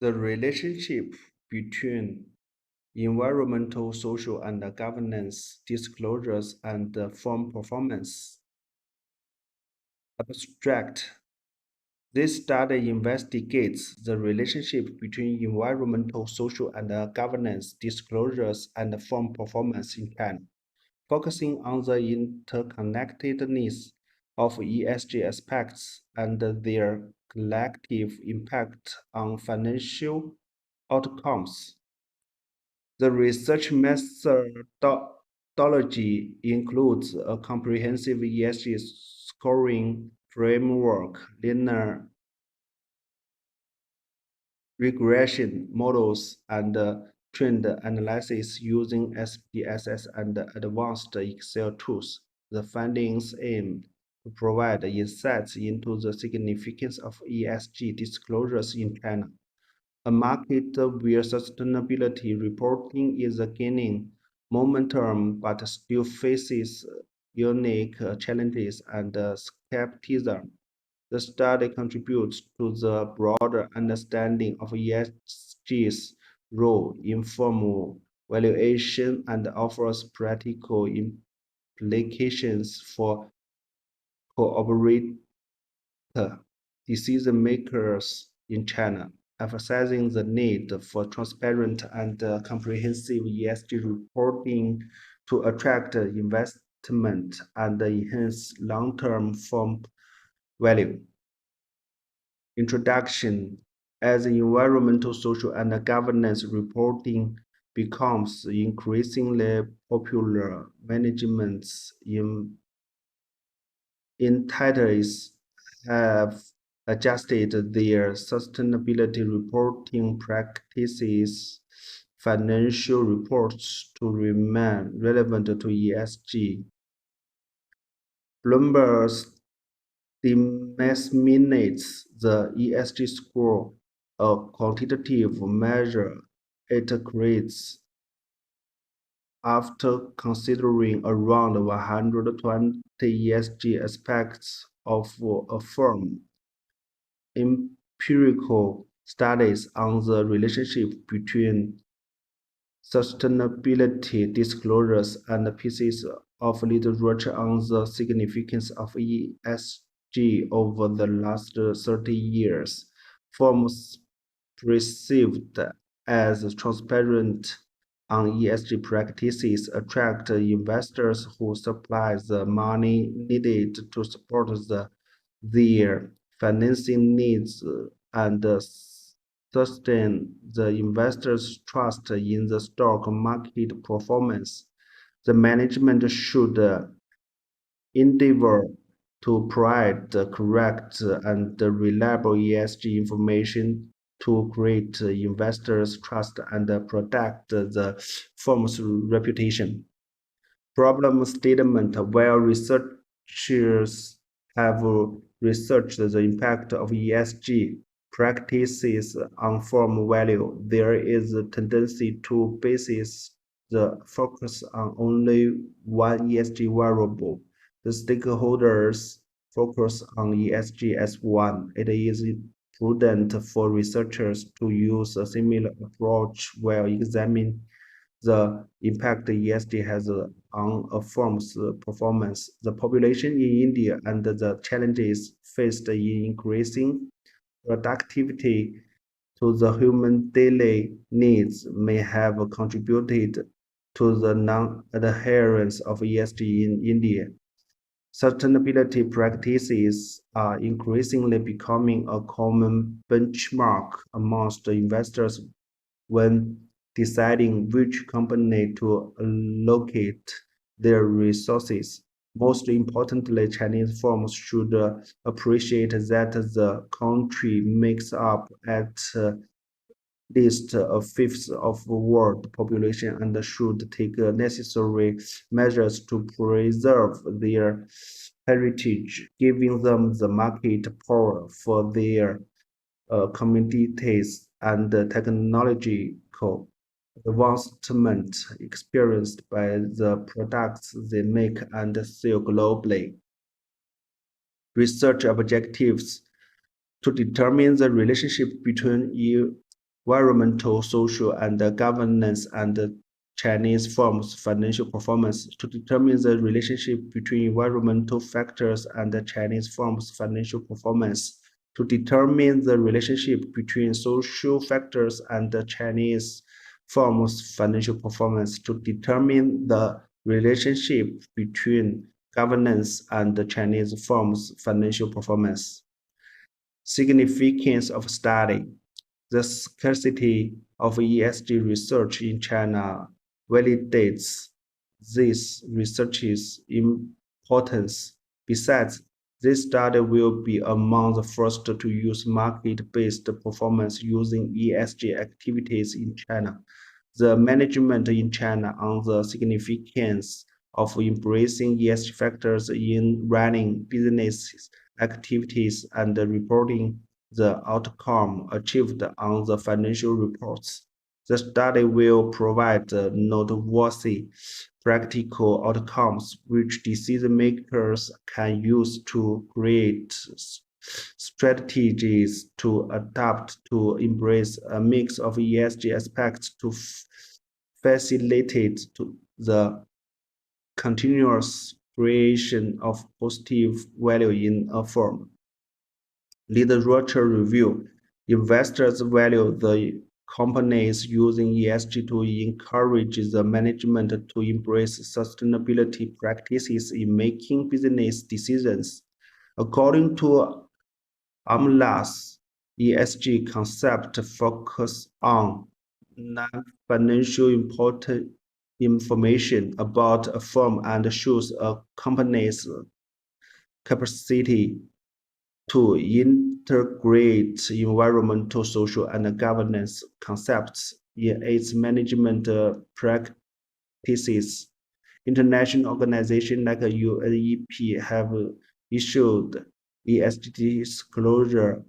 The relationship between environmental, social, and governance disclosures and firm performance. Abstract. This study investigates the relationship between environmental, social, and governance disclosures and firm performance in China, focusing on the interconnectedness of ESG aspects and their collective impact on financial outcomes. The research methodology includes a comprehensive ESG scoring framework, linear regression models, and trend analysis using SPSS and advanced Excel tools. The findings aim to provide insights into the significance of ESG disclosures in China, a market where sustainability reporting is gaining momentum but still faces unique challenges and skepticism. The study contributes to the broader understanding of ESG's role in formal valuation and offers practical implications for corporate decision makers in China, emphasizing the need for transparent and comprehensive ESG reporting to attract investment and enhance long-term firm value. Introduction. As environmental, social, and governance reporting becomes increasingly popular, managements entities have adjusted their sustainability reporting practices, financial reports to remain relevant to ESG. Bloomberg disseminates the ESG score, a quantitative measure it creates after considering around 120 ESG aspects of a firm. Empirical studies on the relationship between sustainability disclosures and pieces of literature on the significance of ESG over the last 30 years. Firms perceived as transparent on ESG practices attract investors who supply the money needed to support their financing needs and sustain the investors' trust in the stock market performance. The management should endeavor to provide the correct and reliable ESG information to create investors' trust and protect the firm's reputation. Problem statement. While researchers have researched the impact of ESG practices on firm value, there is a tendency to basis the focus on only one ESG variable. The stakeholders focus on ESG as one. It is prudent for researchers to use a similar approach while examining the impact ESG has on a firm's performance. The population in India and the challenges faced in increasing productivity to the human daily needs may have contributed to the non-adherence of ESG in India. Sustainability practices are increasingly becoming a common benchmark amongst investors when deciding which company to allocate their resources. Most importantly, Chinese firms should appreciate that the country makes up at least a fifth of the world population and should take necessary measures to preserve their heritage, giving them the market power for their communities and technological advancement experienced by the products they make and sell globally. Research objectives to determine the relationship between environmental, social, and governance and Chinese firms' financial performance to determine the relationship between environmental factors and the Chinese firms' financial performance to determine the relationship between social factors and the Chinese firms' financial performance to determine the relationship between governance and the Chinese firms' financial performance. Significance of study. The scarcity of ESG research in China validates this research's importance. Besides, this study will be among the first to use market-based performance using ESG activities in China. The management in China on the significance of embracing ESG factors in running business activities and reporting the outcome achieved on the financial reports. The study will provide noteworthy practical outcomes which decision makers can use to create strategies to adapt to embrace a mix of ESG aspects to facilitate the continuous creation of positive value in a firm. Literature review. Investors value the companies using ESG to encourage the management to embrace sustainability practices in making business decisions. According to Amla's ESG concept focus on non-financial important information about a firm and shows a company's capacity to integrate environmental, social, and governance concepts in its management practices. International organizations like UNEP have issued ESG disclosure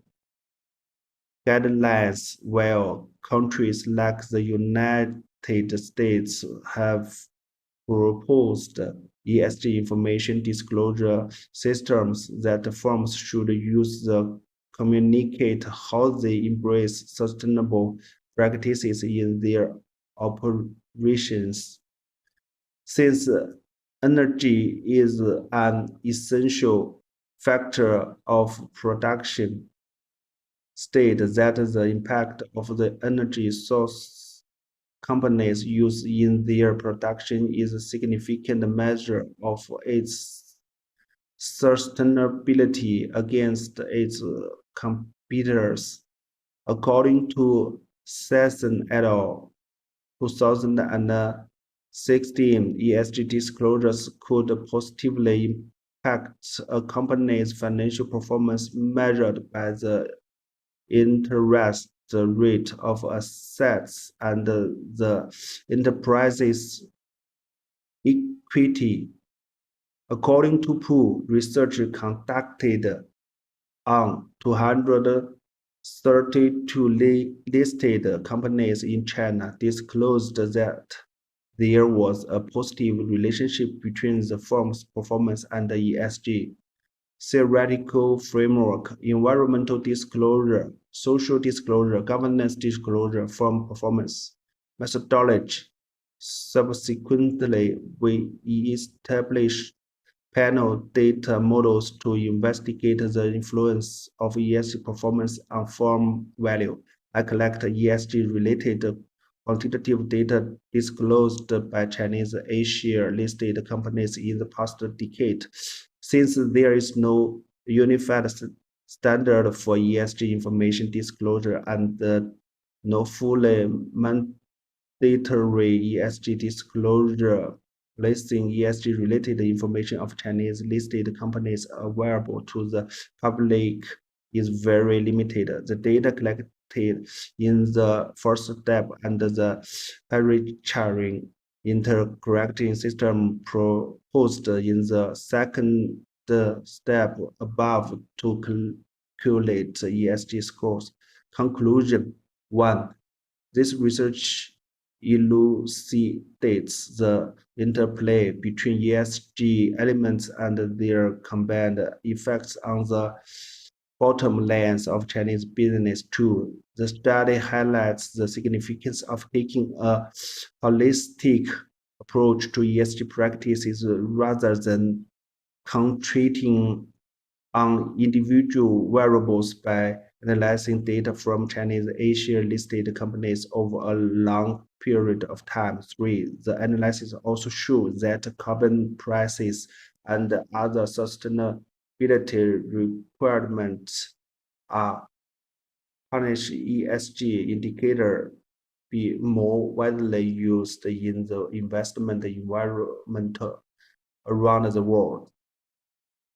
guidelines, while countries like the United States have proposed ESG information disclosure systems that firms should use to communicate how they embrace sustainable practices in their operations. Since energy is an essential factor of production, state that the impact of the energy source companies use in their production is a significant measure of its sustainability against its competitors. According to Sesson et al., 2016, ESG disclosures could positively impact a company's financial performance measured by the interest rate of assets and the enterprise's equity. According to Pew, research conducted on 232 listed companies in China disclosed that there was a positive relationship between the firm's performance and the ESG theoretical framework, environmental disclosure, social disclosure, governance disclosure, firm performance methodology. Subsequently, we established panel data models to investigate the influence of ESG performance on firm value. I collect ESG-related quantitative data disclosed by Chinese A-share listed companies in the past decade. Since there is no unified standard for ESG information disclosure and no fully mandatory ESG disclosure listing ESG-related information of Chinese listed companies available to the public is very limited. The data collected in the first step and the parametering intercorrecting system proposed in the second step above to calculate ESG scores. Conclusion 1. This research elucidates the interplay between ESG elements and their combined effects on the bottom lines of Chinese business. 2. The study highlights the significance of taking a holistic approach to ESG practices rather than concentrating on individual variables by analyzing data from Chinese Asia-listed companies over a long period of time. Three, the analysis also shows that carbon prices and other sustainability requirements are punish ESG indicator be more widely used in the investment environment around the world.